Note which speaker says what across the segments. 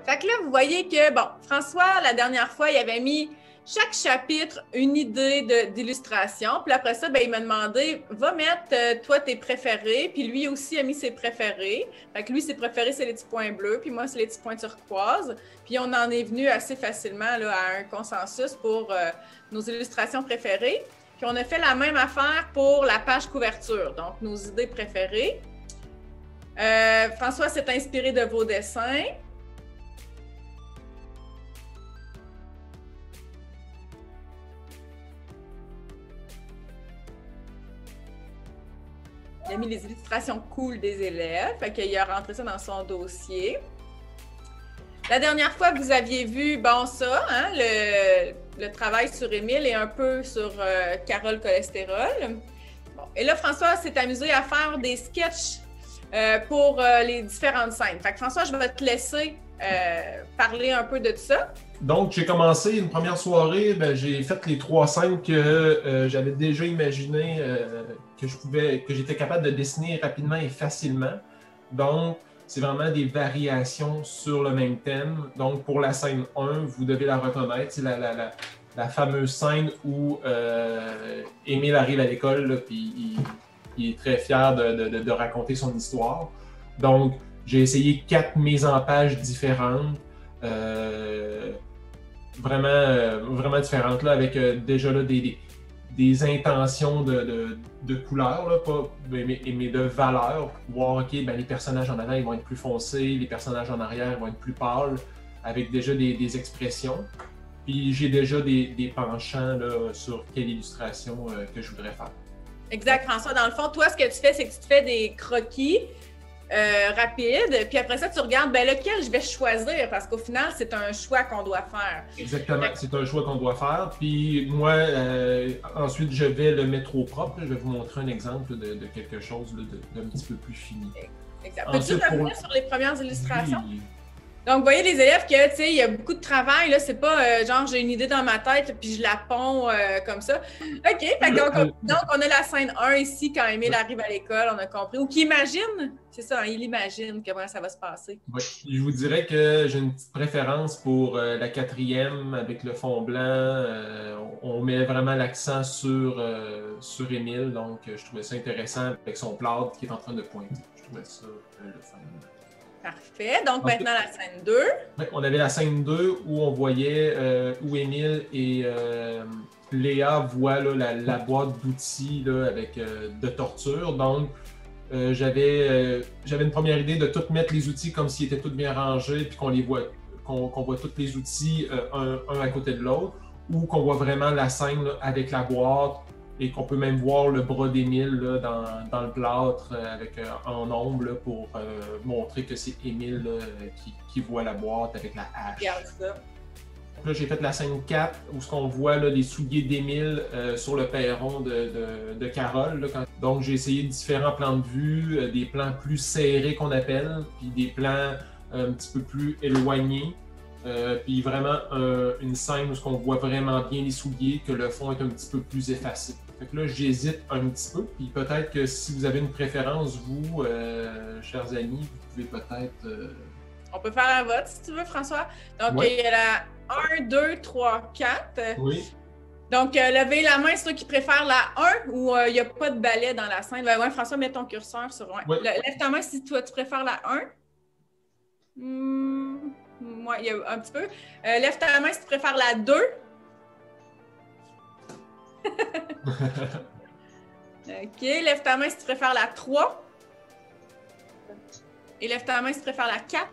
Speaker 1: Fait que là, vous voyez que, bon, François, la dernière fois, il avait mis chaque chapitre une idée d'illustration. Puis après ça, ben, il m'a demandé, va mettre, toi, tes préférés. Puis lui aussi a mis ses préférés. Fait que lui, ses préférés, c'est les petits points bleus. Puis moi, c'est les petits points turquoise. Puis on en est venu assez facilement là, à un consensus pour nos illustrations préférées. Puis on a fait la même affaire pour la page couverture. Donc, nos idées préférées. François s'est inspiré de vos dessins. Il a mis les illustrations cool des élèves, fait qu'il a rentré ça dans son dossier. La dernière fois, vous aviez vu, bon, ça, hein, le travail sur Émile et un peu sur Carole Cholestérol. Bon. Et là, François s'est amusé à faire des sketchs pour les différentes scènes. Fait que François, je vais te laisser parler un peu de tout ça.
Speaker 2: Donc, j'ai commencé une première soirée, j'ai fait les 3 scènes que j'avais déjà imaginées, que j'étais capable de dessiner rapidement et facilement. Donc, c'est vraiment des variations sur le même thème. Donc, pour la scène 1, vous devez la reconnaître. C'est la fameuse scène où Émile arrive à l'école, puis il est très fier de raconter son histoire. Donc, j'ai essayé 4 mises en page différentes. Vraiment différentes, là, avec déjà là, des intentions de couleurs, là, mais de valeurs, pour voir, OK, ben, les personnages en avant ils vont être plus foncés, les personnages en arrière vont être plus pâles, avec déjà des expressions. Puis j'ai déjà des penchants là, sur quelle illustration que je voudrais faire.
Speaker 1: Exact, François. Dans le fond, toi, ce que tu fais, c'est que tu te fais des croquis rapide, puis après ça, tu regardes ben, lequel je vais choisir, parce qu'au final, c'est un choix qu'on doit faire.
Speaker 2: Exactement, c'est un choix qu'on doit faire. Puis moi, ensuite, je vais le mettre au propre. Je vais vous montrer un exemple de quelque chose d'un petit peu plus fini.
Speaker 1: Exact. Peux-tu revenir sur les premières illustrations?
Speaker 2: Oui.
Speaker 1: Donc, vous voyez les élèves que, tu sais, il y a beaucoup de travail, là, c'est pas genre j'ai une idée dans ma tête puis je la ponds comme ça. OK, fait donc on a la scène 1 ici, quand Émile arrive à l'école, on a compris. Ou qui imagine, c'est ça, hein, il imagine comment ça va se passer.
Speaker 2: Oui, je vous dirais que j'ai une petite préférence pour la 4e avec le fond blanc. On met vraiment l'accent sur Émile, donc je trouvais ça intéressant avec son plâtre qui est en train de pointer. Je trouvais ça le fun.
Speaker 1: Parfait. Donc, maintenant, la scène 2.
Speaker 2: Ouais, on avait la scène 2 où on voyait où Émile et Léa voient là, la boîte d'outils avec de torture. Donc, j'avais une première idée de tout mettre les outils comme s'ils étaient tous bien rangés, puis qu'on voit tous les outils un à côté de l'autre, ou qu'on voit vraiment la scène là, avec la boîte, et qu'on peut même voir le bras d'Émile dans le plâtre en ombre là, pour montrer que c'est Émile qui voit la boîte avec la hache.
Speaker 1: Regarde ça.
Speaker 2: Là, j'ai fait la scène 4 où on voit là, les souliers d'Émile sur le perron de Carole. Là, Donc, j'ai essayé différents plans de vue, des plans plus serrés qu'on appelle, puis des plans un petit peu plus éloignés. Puis vraiment une scène où on voit vraiment bien les souliers, que le fond est un petit peu plus effacé. Fait que là, j'hésite un petit peu, puis peut-être que si vous avez une préférence, vous, chers amis, vous pouvez peut-être...
Speaker 1: On peut faire un vote, si tu veux, François. Donc, ouais. Il y a la 1, 2, 3, 4.
Speaker 2: Oui.
Speaker 1: Donc, levez la main, ceux qui préfèrent la 1 ou il n'y a pas de balai dans la scène. Ouais, François, mets ton curseur sur 1. Ouais. Lève ta main si toi, tu préfères la 1. Moi, il y a un petit peu. Lève ta main si tu préfères la 2. OK. Lève ta main si tu préfères la 3. Et lève ta main si tu préfères la 4.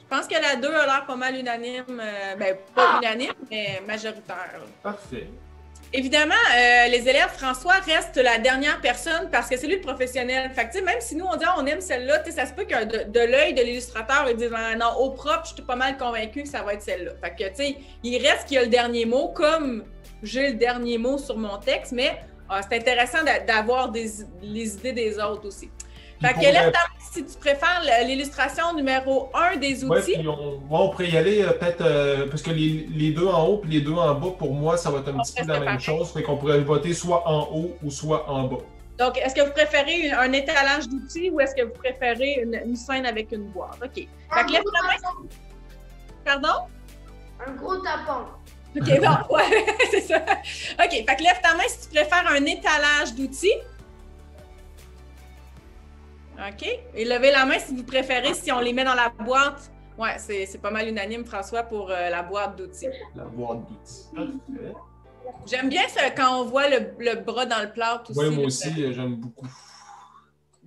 Speaker 1: Je pense que la 2 a l'air pas mal unanime. Pas unanime, mais majoritaire. Là.
Speaker 2: Parfait.
Speaker 1: Évidemment, les élèves, François reste la dernière personne parce que c'est lui le professionnel. Fait que, même si nous, on dit on aime celle-là, ça se peut que de l'œil de l'illustrateur, il dise non, au propre, je suis pas mal convaincu que ça va être celle-là. Fait que, il reste qu'il y a le dernier mot, comme j'ai le dernier mot sur mon texte, mais c'est intéressant d'avoir les idées des autres aussi. Fait que lève ta main si tu préfères l'illustration numéro 1 des outils.
Speaker 2: Ouais, on pourrait y aller peut-être, parce que les deux en haut et les deux en bas, pour moi, ça va être un petit peu la même chose. Fait qu'on pourrait voter soit en haut ou soit en bas.
Speaker 1: Donc, est-ce que vous préférez un étalage d'outils ou est-ce que vous préférez une scène avec une boîte? OK. Fait que lève ta main. Pardon?
Speaker 3: Un gros tapon.
Speaker 1: OK, bon, ouais, c'est ça. OK, fait que lève ta main si tu préfères un étalage d'outils. OK. Et levez la main si vous préférez, si on les met dans la boîte. Ouais, c'est pas mal unanime, François, pour la boîte d'outils.
Speaker 2: La boîte d'outils. Parfait.
Speaker 1: J'aime bien ça quand on voit le bras dans le plâtre aussi.
Speaker 2: Oui, moi aussi, j'aime beaucoup.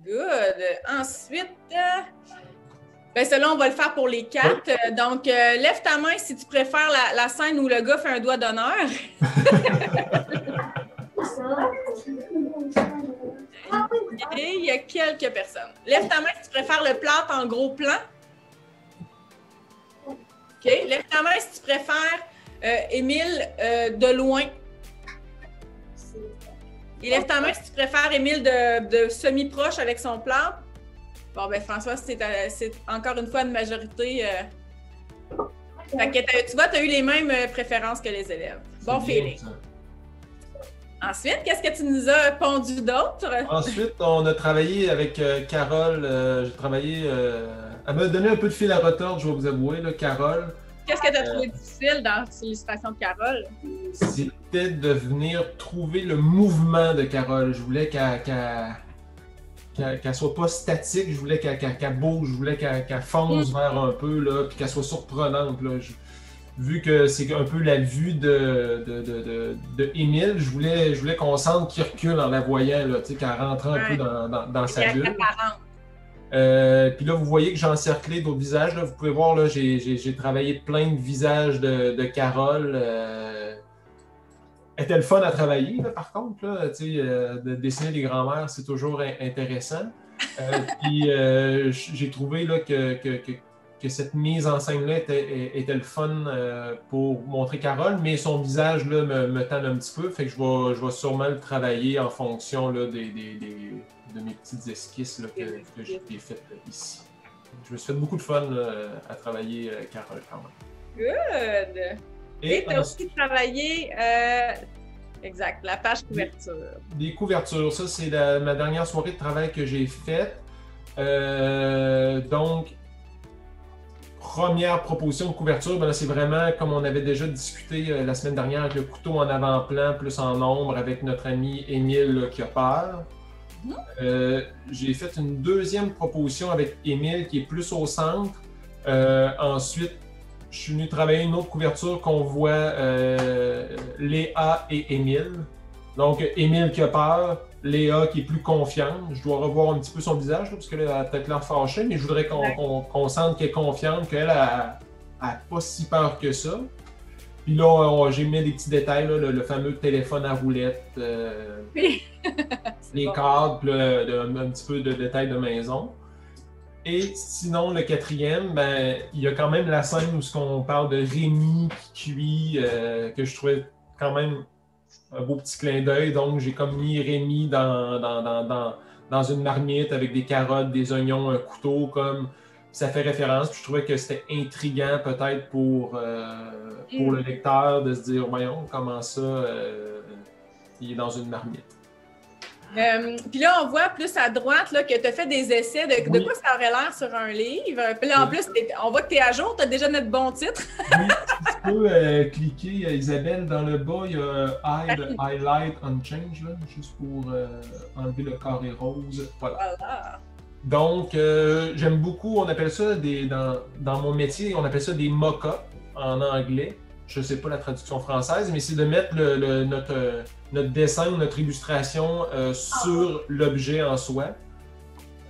Speaker 1: Good. Ensuite, ben cela, on va le faire pour les 4.
Speaker 2: Oui.
Speaker 1: Donc, lève ta main si tu préfères la scène où le gars fait un doigt d'honneur. Et il y a quelques personnes. Lève ta main si tu préfères le plâtre en gros plan. OK. Lève ta main si tu préfères Émile de loin. Et lève ta main si tu préfères Émile de semi-proche avec son plâtre. Bon, ben François, c'est encore une fois une majorité. Fait que tu vois, tu as eu les mêmes préférences que les élèves. Bon feeling. Ensuite, qu'est-ce que tu nous as pondu d'autre?
Speaker 2: Ensuite, on a travaillé avec Carole. J'ai travaillé. Elle m'a donné un peu de fil à retordre, je vais vous avouer, là, Carole.
Speaker 1: Qu'est-ce que tu as trouvé difficile dans l'illustration de Carole?
Speaker 2: C'était de venir trouver le mouvement de Carole. Je voulais qu'elle soit pas statique, je voulais qu'elle bouge, je voulais qu'elle fonce vers un peu, là, puis qu'elle soit surprenante. Là. Vu que c'est un peu la vue de Émile, je voulais qu'on sente qu'il recule en la voyant, qu'elle rentre un peu dans sa bulle. Puis là, vous voyez que j'ai encerclé d'autres visages. Là. Vous pouvez voir, là, j'ai travaillé plein de visages de Carole. Elle était le fun à travailler, là, par contre. Là, de dessiner les grands-mères, c'est toujours intéressant. Puis j'ai trouvé là, que cette mise en scène-là était le fun pour montrer Carole, mais son visage là, me tend un petit peu. Fait que je vais sûrement le travailler en fonction là, de mes petites esquisses là, que j'ai faites ici. Je me suis fait beaucoup de fun à travailler Carole quand même.
Speaker 1: Good! Et tu as aussi travaillé, exact, la page couverture.
Speaker 2: Des couvertures, ça c'est ma dernière soirée de travail que j'ai faite. Donc, première proposition de couverture, ben c'est vraiment comme on avait déjà discuté la semaine dernière avec le couteau en avant-plan plus en ombre avec notre ami Émile qui a peur. J'ai fait une deuxième proposition avec Émile qui est plus au centre. Ensuite, je suis venu travailler une autre couverture qu'on voit Léa et Émile. Donc, Émile qui a peur, Léa qui est plus confiante. Je dois revoir un petit peu son visage, là, parce qu'elle a peut-être l'air fâchée, mais je voudrais qu'on sente qu'elle est confiante, qu'elle n'a pas si peur que ça. Puis là, j'ai mis des petits détails, là, le fameux téléphone à roulette, les cadres, puis un petit peu de détails de maison. Et sinon, le quatrième, ben, il y a quand même la scène où on parle de Rémi qui cuit, que je trouvais quand même un beau petit clin d'œil. Donc, j'ai comme mis Rémi dans une marmite avec des carottes, des oignons, un couteau, comme ça fait référence. Puis je trouvais que c'était intriguant peut-être pour le lecteur de se dire, voyons, comment ça, il est dans une marmite.
Speaker 1: Puis là, on voit plus à droite là, que tu as fait des essais de quoi ça aurait l'air sur un livre. Puis là, en plus, on voit que tu es à jour, tu as déjà notre bon titre.
Speaker 2: Oui, tu peux cliquer, Isabelle, dans le bas, il y a Highlight on Change, là, juste pour enlever le carré rose. Voilà. Donc, j'aime beaucoup, on appelle ça, dans mon métier, on appelle ça des mock-ups en anglais. Je ne sais pas la traduction française, mais c'est de mettre notre dessin ou notre illustration sur l'objet en soi.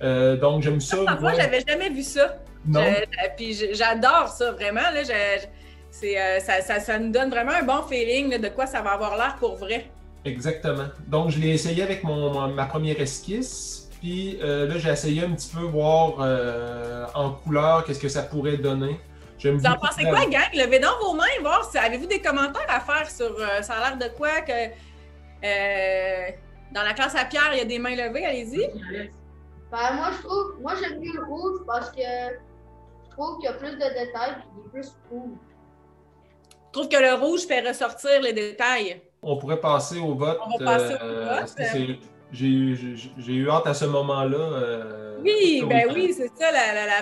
Speaker 2: Donc, j'aime ça.
Speaker 1: Moi, j'avais jamais vu ça.
Speaker 2: Non.
Speaker 1: Puis j'adore ça, vraiment. Là, ça nous donne vraiment un bon feeling là, de quoi ça va avoir l'air pour vrai.
Speaker 2: Exactement. Donc, je l'ai essayé avec ma première esquisse. Puis là, j'ai essayé un petit peu voir en couleur qu'est-ce que ça pourrait donner.
Speaker 1: Vous en pensez quoi, gang? Levez donc vos mains, voir si avez-vous des commentaires à faire sur ça a l'air de quoi que dans la classe à Pierre, il y a des mains levées, allez-y.
Speaker 3: Ben, moi j'aime mieux le rouge parce que je trouve qu'il y a plus de détails et il est plus cool.
Speaker 1: Je trouve que le rouge fait ressortir les détails.
Speaker 2: On pourrait passer au vote.
Speaker 1: On va passer au vote.
Speaker 2: j'ai eu hâte à ce moment-là.
Speaker 1: Oui, ben oui, c'est ça, la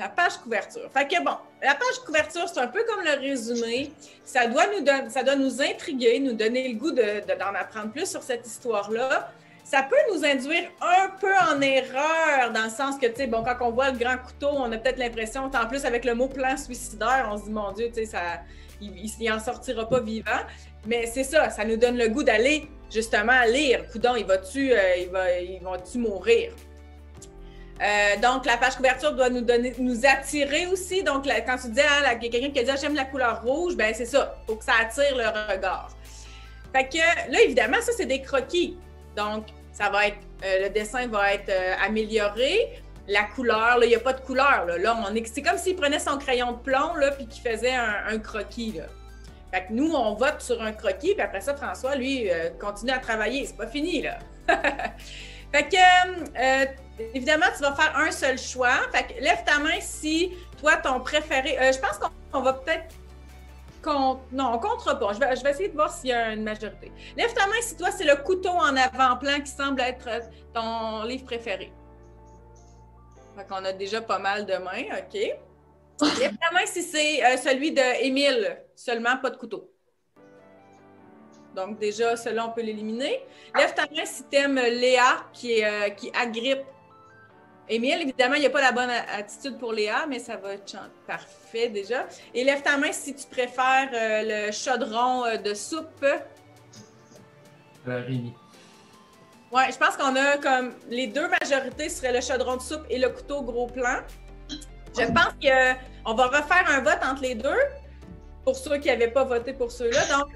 Speaker 1: page couverture. Fait que bon, la page couverture, c'est un peu comme le résumé. Ça doit nous intriguer, nous donner le goût d'en apprendre plus sur cette histoire-là. Ça peut nous induire un peu en erreur, dans le sens que, tu sais, bon, quand on voit le grand couteau, on a peut-être l'impression, en plus avec le mot plan suicidaire, on se dit, mon Dieu, tu sais, il en sortira pas vivant. Mais c'est ça, ça nous donne le goût d'aller justement lire. Coudon, il va-tu mourir? Donc, la page couverture doit nous attirer aussi. Donc, quand tu disais, il y a quelqu'un qui a dit j'aime la couleur rouge, ben c'est ça, il faut que ça attire le regard. Fait que là, évidemment, ça, c'est des croquis. Donc, ça va être, le dessin va être amélioré. La couleur, là, il n'y a pas de couleur. Là c'est comme s'il prenait son crayon de plomb là, puis qu'il faisait un croquis. Là. Fait que nous, on vote sur un croquis, puis après ça, François, lui, continue à travailler. C'est pas fini, là. Fait que, évidemment, tu vas faire un seul choix. Fait que lève ta main si, toi, ton préféré... je pense qu'on va peut-être... Non, on ne comptera pas. Je vais essayer de voir s'il y a une majorité. Lève ta main si, toi, c'est le couteau en avant-plan qui semble être ton livre préféré. Fait qu'on a déjà pas mal de mains, OK. Lève ta main si c'est celui d'Émile, seulement pas de couteau. Donc, déjà, celui-là, on peut l'éliminer. Lève ta main si tu aimes Léa, qui agrippe Émile. Évidemment, il n'y a pas la bonne attitude pour Léa, mais ça va être parfait déjà. Et lève ta main si tu préfères le chaudron de soupe.
Speaker 2: Rémi.
Speaker 1: Oui, je pense qu'on a comme les deux majorités seraient le chaudron de soupe et le couteau gros plan. Je pense qu'on va refaire un vote entre les deux, pour ceux qui n'avaient pas voté pour ceux-là. Donc,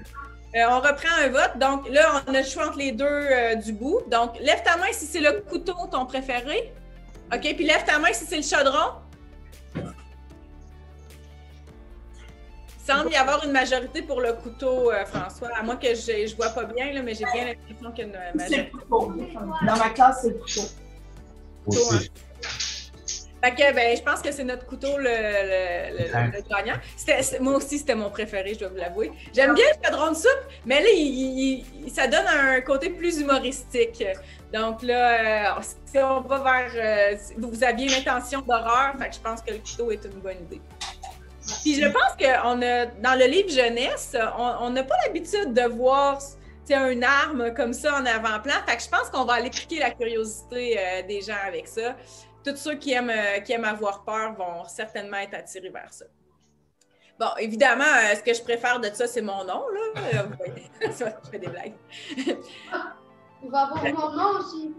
Speaker 1: on reprend un vote. Donc, là, on a le choix entre les deux du bout. Donc, lève ta main si c'est le couteau ton préféré. OK, puis lève ta main si c'est le chaudron. Il semble y avoir une majorité pour le couteau, François. À moins que je ne vois pas bien, là, mais j'ai bien l'impression qu'il y a une majorité.
Speaker 4: C'est le couteau. Dans ma classe, c'est le couteau.
Speaker 2: Aussi.
Speaker 1: Hein. Fait que, ben, je pense que c'est notre couteau le gagnant. Moi aussi, c'était mon préféré, je dois vous l'avouer. J'aime bien le chaudron de soupe, mais là, ça donne un côté plus humoristique. Donc là, si on va vers... vous aviez une intention d'horreur, fait que je pense que le couteau est une bonne idée. Puis je pense que dans le livre jeunesse, on n'a pas l'habitude de voir une arme comme ça en avant-plan. Fait que je pense qu'on va aller piquer la curiosité des gens avec ça. Tous ceux qui aiment avoir peur vont certainement être attirés vers ça. Bon, évidemment, ce que je préfère de ça, c'est mon nom, là. Je fais des blagues.
Speaker 3: Il va avoir mon nom aussi.